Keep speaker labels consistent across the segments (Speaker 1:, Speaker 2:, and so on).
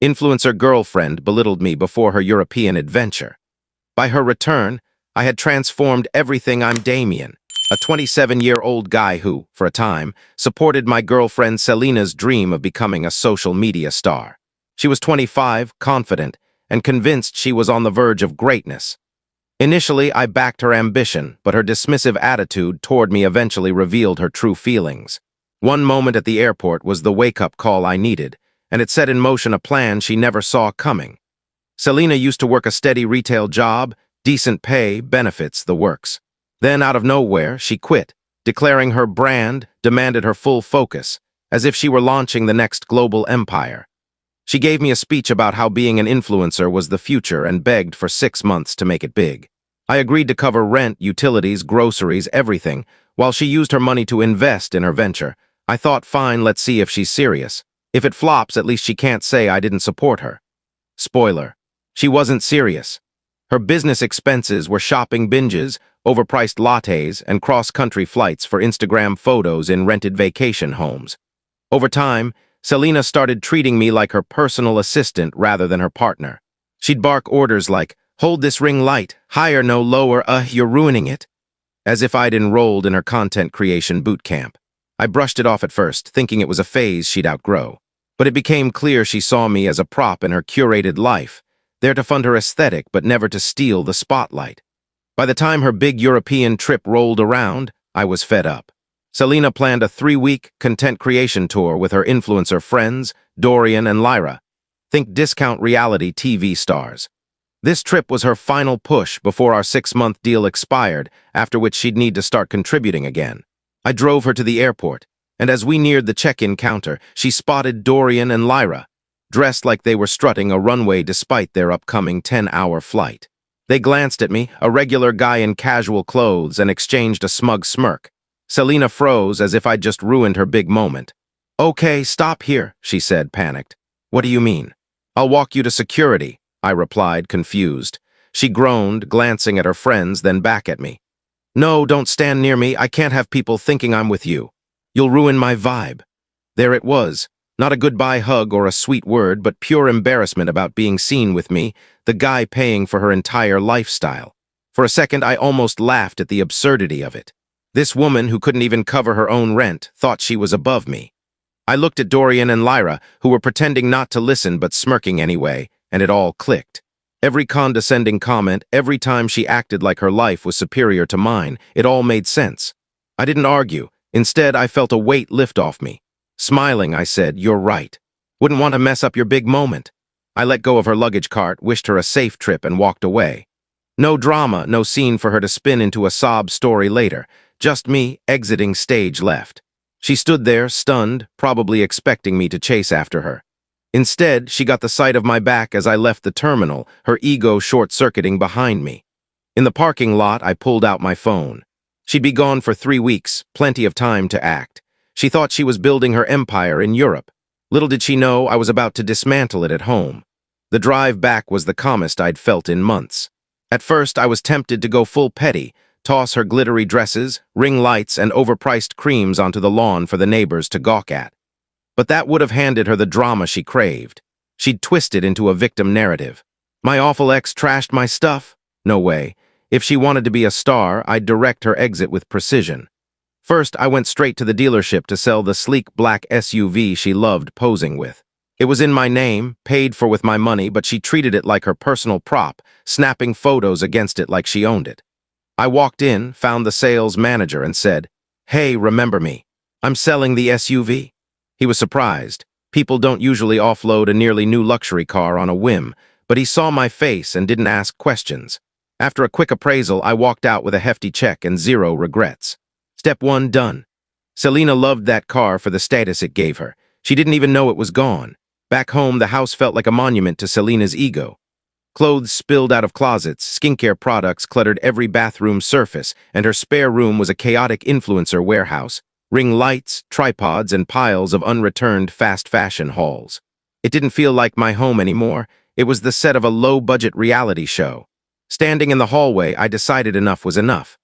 Speaker 1: Influencer girlfriend belittled me before her European adventure. By her return, I had transformed everything. I'm Damien, a 27-year-old guy who, for a time, supported my girlfriend Selina's dream of becoming a social media star. She was 25, confident, and convinced she was on the verge of greatness. Initially, I backed her ambition, but her dismissive attitude toward me eventually revealed her true feelings. One moment at the airport was the wake-up call I needed, and it set in motion a plan she never saw coming. Selina used to work a steady retail job, decent pay, benefits, the works. Then, out of nowhere, she quit, declaring her brand demanded her full focus, as if she were launching the next global empire. She gave me a speech about how being an influencer was the future and begged for 6 months to make it big. I agreed to cover rent, utilities, groceries, everything, while she used her money to invest in her venture. I thought, fine, let's see if she's serious. If it flops, at least she can't say I didn't support her. Spoiler: she wasn't serious. Her business expenses were shopping binges, overpriced lattes, and cross-country flights for Instagram photos in rented vacation homes. Over time, Selina started treating me like her personal assistant rather than her partner. She'd bark orders like, "Hold this ring light, higher, no lower, you're ruining it," as if I'd enrolled in her content creation boot camp. I brushed it off at first, thinking it was a phase she'd outgrow. But it became clear she saw me as a prop in her curated life, there to fund her aesthetic but never to steal the spotlight. By the time her big European trip rolled around, I was fed up. Selina planned a 3-week content creation tour with her influencer friends, Dorian and Lyra. Think discount reality TV stars. This trip was her final push before our 6-month deal expired, after which she'd need to start contributing again. I drove her to the airport, and as we neared the check-in counter, she spotted Dorian and Lyra, dressed like they were strutting a runway despite their upcoming 10-hour flight. They glanced at me, a regular guy in casual clothes, and exchanged a smug smirk. Selina froze as if I'd just ruined her big moment. "Okay, stop here," she said, panicked. "What do you mean?" "I'll walk you to security," I replied, confused. She groaned, glancing at her friends, then back at me. "No, don't stand near me. I can't have people thinking I'm with you. You'll ruin my vibe." There it was. Not a goodbye hug or a sweet word, but pure embarrassment about being seen with me, the guy paying for her entire lifestyle. For a second, I almost laughed at the absurdity of it. This woman, who couldn't even cover her own rent, thought she was above me. I looked at Dorian and Lyra, who were pretending not to listen but smirking anyway, and it all clicked. Every condescending comment, every time she acted like her life was superior to mine, it all made sense. I didn't argue. Instead, I felt a weight lift off me. Smiling, I said, "You're right. Wouldn't want to mess up your big moment." I let go of her luggage cart, wished her a safe trip, and walked away. No drama, no scene for her to spin into a sob story later. Just me, exiting stage left. She stood there, stunned, probably expecting me to chase after her. Instead, she got the sight of my back as I left the terminal, her ego short-circuiting behind me. In the parking lot, I pulled out my phone. She'd be gone for 3 weeks, plenty of time to act. She thought she was building her empire in Europe. Little did she know I was about to dismantle it at home. The drive back was the calmest I'd felt in months. At first, I was tempted to go full petty, toss her glittery dresses, ring lights, and overpriced creams onto the lawn for the neighbors to gawk at. But that would have handed her the drama she craved. She'd twist it into a victim narrative. My awful ex trashed my stuff? No way. If she wanted to be a star, I'd direct her exit with precision. First, I went straight to the dealership to sell the sleek black SUV she loved posing with. It was in my name, paid for with my money, but she treated it like her personal prop, snapping photos against it like she owned it. I walked in, found the sales manager, and said, "Hey, remember me? I'm selling the SUV." He was surprised. People don't usually offload a nearly new luxury car on a whim, but he saw my face and didn't ask questions. After a quick appraisal, I walked out with a hefty check and 0 regrets. Step 1 done. Selina loved that car for the status it gave her. She didn't even know it was gone. Back home, the house felt like a monument to Selina's ego. Clothes spilled out of closets, skincare products cluttered every bathroom surface, and her spare room was a chaotic influencer warehouse. Ring lights, tripods, and piles of unreturned fast fashion hauls. It didn't feel like my home anymore. It was the set of a low-budget reality show. Standing in the hallway, I decided enough was enough.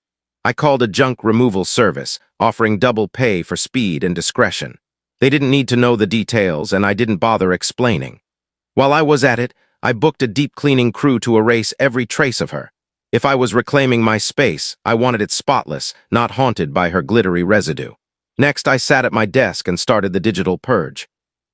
Speaker 1: I called a junk removal service, offering double pay for speed and discretion. They didn't need to know the details, and I didn't bother explaining. While I was at it, I booked a deep cleaning crew to erase every trace of her. If I was reclaiming my space, I wanted it spotless, not haunted by her glittery residue. Next, I sat at my desk and started the digital purge.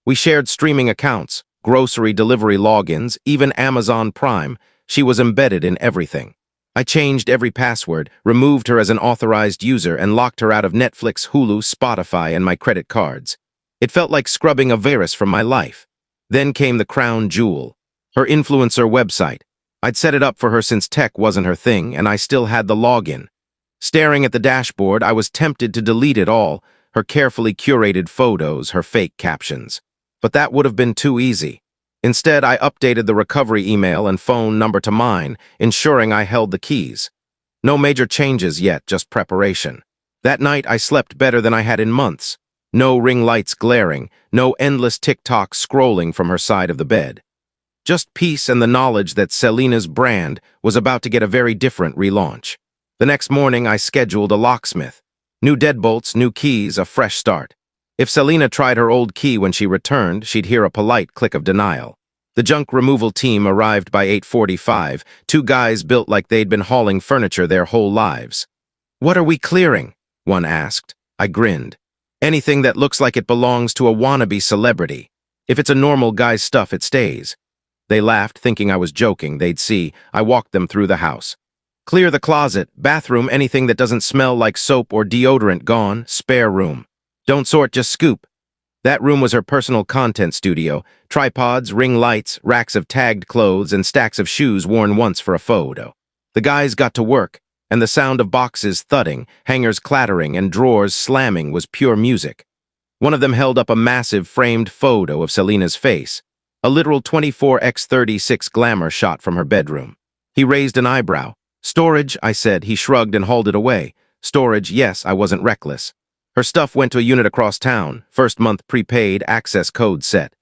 Speaker 1: We shared streaming accounts, grocery delivery logins, even Amazon Prime. She was embedded in everything. I changed every password, removed her as an authorized user, and locked her out of Netflix, Hulu, Spotify, and my credit cards. It felt like scrubbing a virus from my life. Then came the crown jewel, her influencer website. I'd set it up for her since tech wasn't her thing, and I still had the login. Staring at the dashboard, I was tempted to delete it all, her carefully curated photos, her fake captions. But that would have been too easy. Instead, I updated the recovery email and phone number to mine, ensuring I held the keys. No major changes yet, just preparation. That night, I slept better than I had in months. No ring lights glaring, no endless TikTok scrolling from her side of the bed. Just peace and the knowledge that Selena's brand was about to get a very different relaunch. The next morning, I scheduled a locksmith. New deadbolts, new keys, a fresh start. If Selena tried her old key when she returned, she'd hear a polite click of denial. The junk removal team arrived by 8:45, two guys built like they'd been hauling furniture their whole lives. "What are we clearing?" one asked. I grinned. "Anything that looks like it belongs to a wannabe celebrity. If it's a normal guy's stuff, it stays." They laughed, thinking I was joking. They'd see. I walked them through the house. "Clear the closet, bathroom, anything that doesn't smell like soap or deodorant gone, spare room. Don't sort, just scoop." That room was her personal content studio. Tripods, ring lights, racks of tagged clothes, and stacks of shoes worn once for a photo. The guys got to work, and the sound of boxes thudding, hangers clattering, and drawers slamming was pure music. One of them held up a massive framed photo of Selena's face, a literal 24x36 glamour shot from her bedroom. He raised an eyebrow. "Storage," I said. He shrugged and hauled it away. "Storage, yes, I wasn't reckless." Her stuff went to a unit across town, first month prepaid, access code set.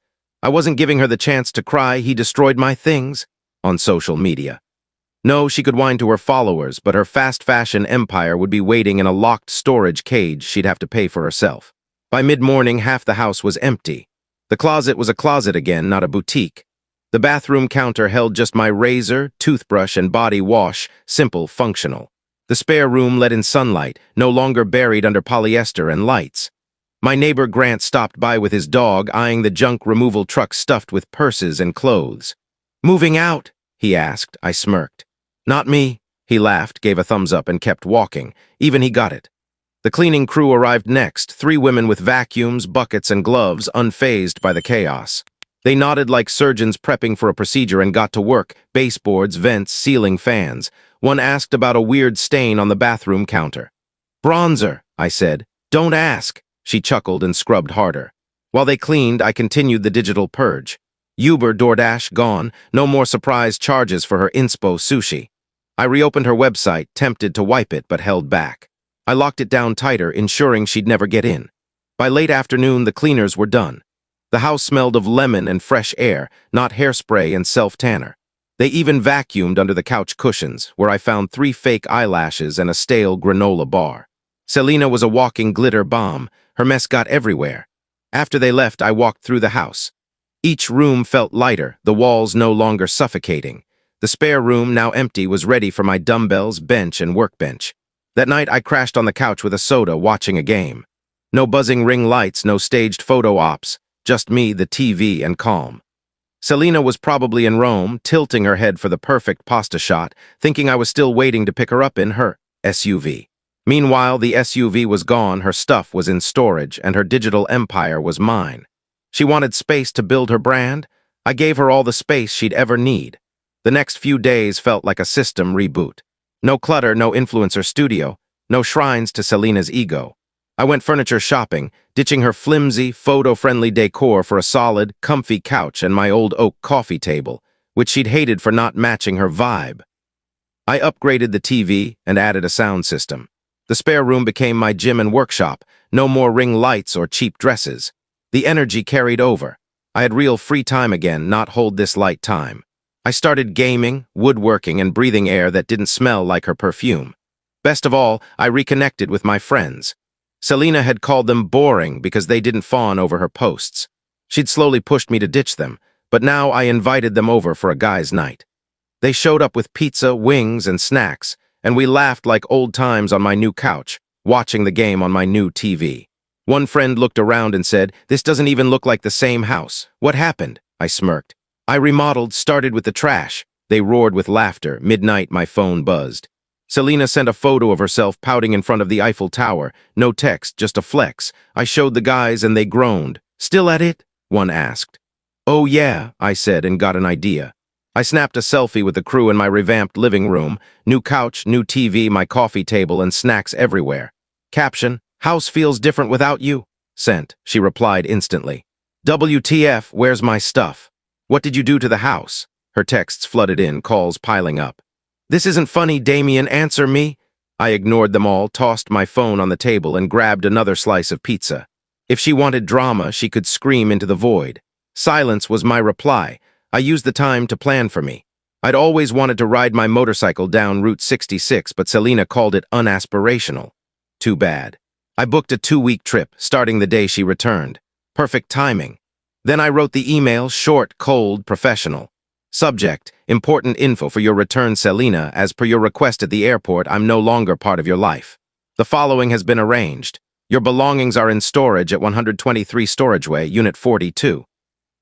Speaker 1: I wasn't giving her the chance to cry, "He destroyed my things," on social media. No, she could whine to her followers, but her fast fashion empire would be waiting in a locked storage cage she'd have to pay for herself. By mid-morning, half the house was empty. The closet was a closet again, not a boutique. The bathroom counter held just my razor, toothbrush, and body wash, simple, functional. The spare room let in sunlight, no longer buried under polyester and lights. My neighbor Grant stopped by with his dog, eyeing the junk removal truck stuffed with purses and clothes. "Moving out?" he asked. I smirked. "Not me." He laughed, gave a thumbs up, and kept walking. Even he got it. The cleaning crew arrived next, 3 women with vacuums, buckets, and gloves, unfazed by the chaos. They nodded like surgeons prepping for a procedure and got to work, baseboards, vents, ceiling fans. One asked about a weird stain on the bathroom counter. "Bronzer," I said. "Don't ask." She chuckled and scrubbed harder. While they cleaned, I continued the digital purge. Uber, DoorDash, gone. No more surprise charges for her inspo sushi. I reopened her website, tempted to wipe it, but held back. I locked it down tighter, ensuring she'd never get in. By late afternoon, the cleaners were done. The house smelled of lemon and fresh air, not hairspray and self-tanner. They even vacuumed under the couch cushions, where I found 3 fake eyelashes and a stale granola bar. Selena was a walking glitter bomb. Her mess got everywhere. After they left, I walked through the house. Each room felt lighter, the walls no longer suffocating. The spare room, now empty, was ready for my dumbbells, bench, and workbench. That night, I crashed on the couch with a soda, watching a game. No buzzing ring lights, no staged photo ops, just me, the TV, and calm. Selena was probably in Rome, tilting her head for the perfect pasta shot, thinking I was still waiting to pick her up in her SUV. Meanwhile, the SUV was gone, her stuff was in storage, and her digital empire was mine. She wanted space to build her brand. I gave her all the space she'd ever need. The next few days felt like a system reboot. No clutter, no influencer studio, no shrines to Selena's ego. I went furniture shopping, ditching her flimsy, photo-friendly decor for a solid, comfy couch and my old oak coffee table, which she'd hated for not matching her vibe. I upgraded the TV and added a sound system. The spare room became my gym and workshop, no more ring lights or cheap dresses. The energy carried over. I had real free time again, not hold this light time. I started gaming, woodworking, and breathing air that didn't smell like her perfume. Best of all, I reconnected with my friends. Selena had called them boring because they didn't fawn over her posts. She'd slowly pushed me to ditch them, but now I invited them over for a guy's night. They showed up with pizza, wings, and snacks, and we laughed like old times on my new couch, watching the game on my new TV. One friend looked around and said, "This doesn't even look like the same house. What happened?" I smirked. "I remodeled, started with the trash." They roared with laughter. Midnight, my phone buzzed. Selena sent a photo of herself pouting in front of the Eiffel Tower. No text, just a flex. I showed the guys and they groaned. "Still at it?" one asked. "Oh yeah," I said and got an idea. I snapped a selfie with the crew in my revamped living room. New couch, new TV, my coffee table, and snacks everywhere. Caption, "House feels different without you." Sent. She replied instantly. "WTF, where's my stuff? What did you do to the house?" Her texts flooded in, calls piling up. "This isn't funny, Damien, answer me." I ignored them all, tossed my phone on the table, and grabbed another slice of pizza. If she wanted drama, she could scream into the void. Silence was my reply. I used the time to plan for me. I'd always wanted to ride my motorcycle down Route 66, but Selena called it unaspirational. Too bad. I booked a 2-week trip, starting the day she returned. Perfect timing. Then I wrote the email, short, cold, professional. Subject, important info for your return, Selena. As per your request at the airport, I'm no longer part of your life. The following has been arranged. Your belongings are in storage at 123 Storageway, Unit 42.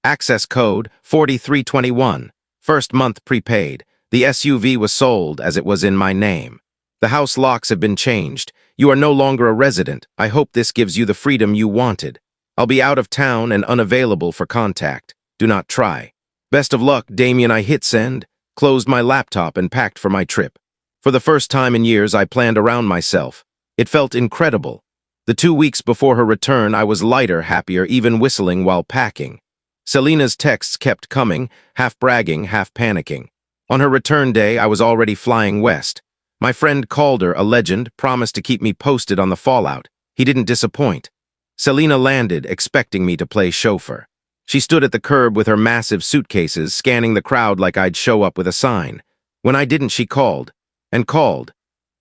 Speaker 1: Access code 4321. First month prepaid. The SUV was sold as it was in my name. The house locks have been changed. You are no longer a resident. I hope this gives you the freedom you wanted. I'll be out of town and unavailable for contact. Do not try. Best of luck, Damien. I hit send, closed my laptop, and packed for my trip. For the first time in years, I planned around myself. It felt incredible. The 2 weeks before her return, I was lighter, happier, even whistling while packing. Selena's texts kept coming, half bragging, half panicking. On her return day, I was already flying west. My friend Calder, a legend, promised to keep me posted on the fallout. He didn't disappoint. Selena landed, expecting me to play chauffeur. She stood at the curb with her massive suitcases, scanning the crowd like I'd show up with a sign. When I didn't, she called. And called.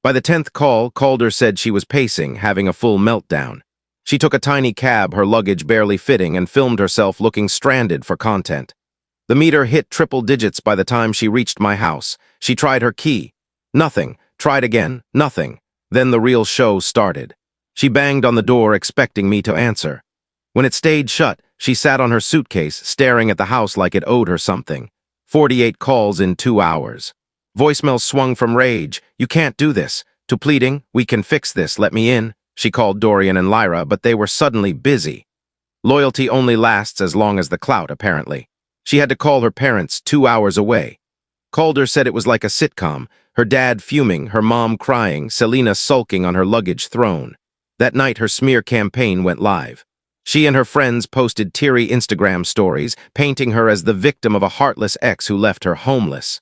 Speaker 1: By the 10th call, Calder said she was pacing, having a full meltdown. She took a tiny cab, her luggage barely fitting, and filmed herself looking stranded for content. The meter hit triple digits by the time she reached my house. She tried her key. Nothing. Tried again. Nothing. Then the real show started. She banged on the door, expecting me to answer. When it stayed shut, she sat on her suitcase, staring at the house like it owed her something. 48 calls in 2 hours. Voicemail swung from rage, "You can't do this," to pleading, "We can fix this, let me in." She called Dorian and Lyra, but they were suddenly busy. Loyalty only lasts as long as the clout, apparently. She had to call her parents 2 hours away. Calder said it was like a sitcom, her dad fuming, her mom crying, Selena sulking on her luggage throne. That night, her smear campaign went live. She and her friends posted teary Instagram stories, painting her as the victim of a heartless ex who left her homeless.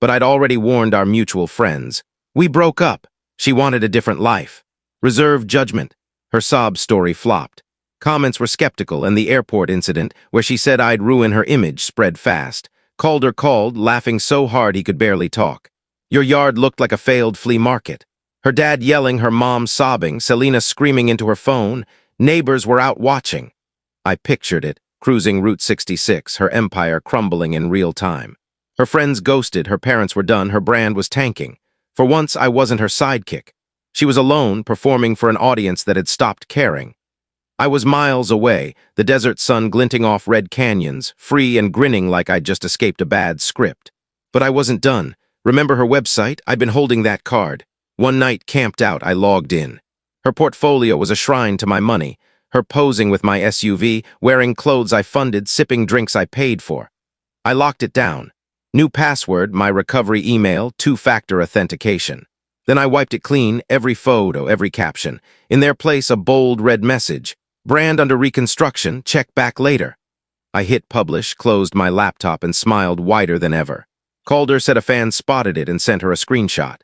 Speaker 1: But I'd already warned our mutual friends. We broke up. She wanted a different life. Reserve judgment. Her sob story flopped. Comments were skeptical, and the airport incident, where she said I'd ruin her image, spread fast. Calder called, laughing so hard he could barely talk. Your yard looked like a failed flea market. Her dad yelling, her mom sobbing, Selena screaming into her phone. Neighbors were out watching. I pictured it, cruising Route 66, her empire crumbling in real time. Her friends ghosted, her parents were done, her brand was tanking. For once, I wasn't her sidekick. She was alone, performing for an audience that had stopped caring. I was miles away, the desert sun glinting off red canyons, free and grinning like I'd just escaped a bad script. But I wasn't done. Remember her website? I'd been holding that card. One night, camped out, I logged in. Her portfolio was a shrine to my money. Her posing with my SUV, wearing clothes I funded, sipping drinks I paid for. I locked it down. New password, my recovery email, 2-factor authentication. Then I wiped it clean, every photo, every caption. In their place, a bold red message. Brand under reconstruction, check back later. I hit publish, closed my laptop, and smiled wider than ever. Calder said a fan spotted it and sent her a screenshot.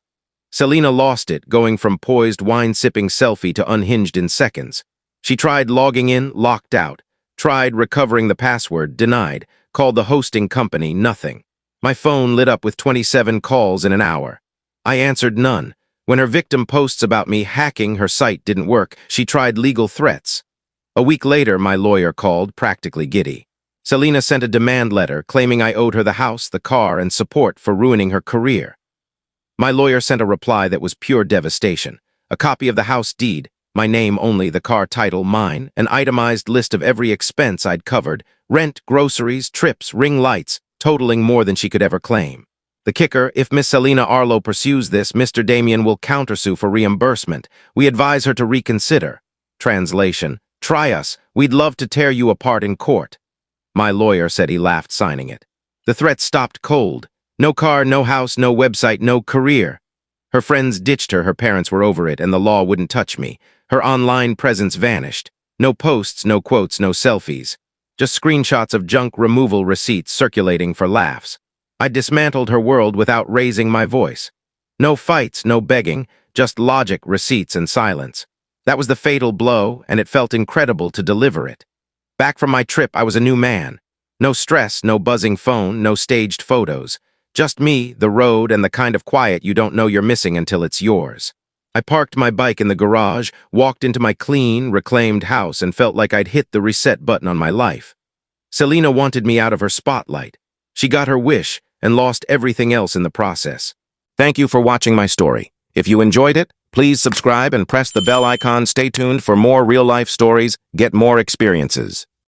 Speaker 1: Selena lost it, going from poised, wine-sipping selfie to unhinged in seconds. She tried logging in, locked out. Tried recovering the password, denied. Called the hosting company, nothing. My phone lit up with 27 calls in an hour. I answered none. When her victim posts about me hacking her site didn't work, she tried legal threats. A week later, my lawyer called, practically giddy. Selena sent a demand letter claiming I owed her the house, the car, and support for ruining her career. My lawyer sent a reply that was pure devastation. A copy of the house deed, my name only, the car title mine, an itemized list of every expense I'd covered, rent, groceries, trips, ring lights, totaling more than she could ever claim. The kicker, if Miss Selena Arlo pursues this, Mr. Damien will countersue for reimbursement. We advise her to reconsider. Translation: try us. We'd love to tear you apart in court. My lawyer said he laughed signing it. The threat stopped cold. No car, no house, no website, no career. Her friends ditched her, her parents were over it, and the law wouldn't touch me. Her online presence vanished. No posts, no quotes, no selfies. Just screenshots of junk removal receipts circulating for laughs. I dismantled her world without raising my voice. No fights, no begging, just logic, receipts, and silence. That was the fatal blow, and it felt incredible to deliver it. Back from my trip, I was a new man. No stress, no buzzing phone, no staged photos. Just me, the road, and the kind of quiet you don't know you're missing until it's yours. I parked my bike in the garage, walked into my clean, reclaimed house, and felt like I'd hit the reset button on my life. Selena wanted me out of her spotlight. She got her wish and lost everything else in the process. Thank you for watching my story. If you enjoyed it, please subscribe and press the bell icon. Stay tuned for more real-life stories, get more experiences.